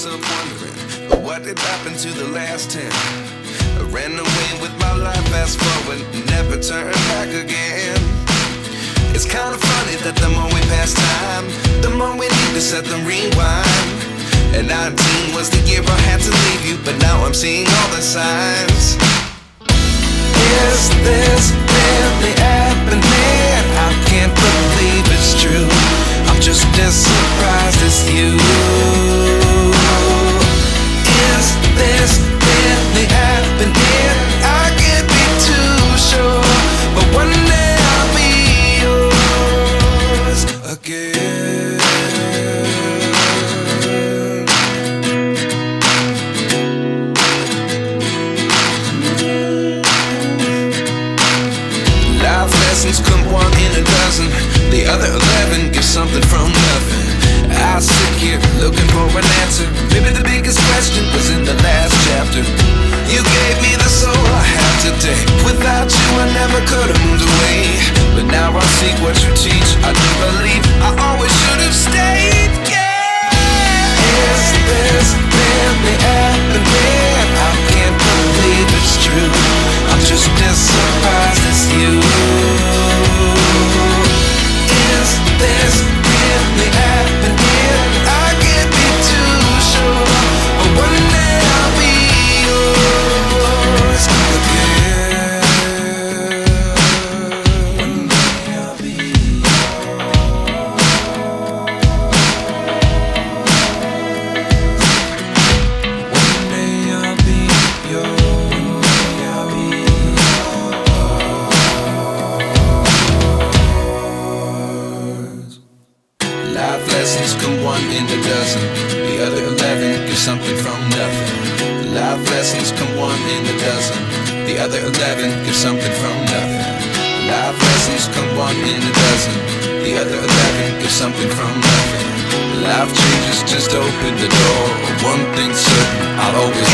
myself wondering, what did happen to the last 10? I ran away with my life, fast forward, never turn back again. It's kind of funny that the more we pass time, the more we need to set the rewind. And 19 was the year I had to leave you, but now I'm seeing all the signs. Is this really happening? I can't believe it's true. I'm just as surprised as you. Is this really happening? I can't be too sure, but one day I'll be yours again. Life lessons come one in a dozen. The other 11 give something from nothing. I sit here looking for an answer. Maybe the biggest question was in the last chapter. You gave me the soul I have today. Without you I never could have moved away. But now I see what you teach. I do believe I always should have stayed. Yeah. Is this really happening? I can't believe it's true. I'm just as surprised as you. Is this really happening? I can't be too sure, but one day I'll be yours again. One day I'll be One day I'll be yours. I'll be yours. Life lessons come one in a dozen. The other 11 give something from nothing. Life lessons come one in a dozen. The other 11 give something from nothing. Life lessons come one in a dozen. The other 11 give something from nothing. Life changes just open the door. One thing's certain, I'll always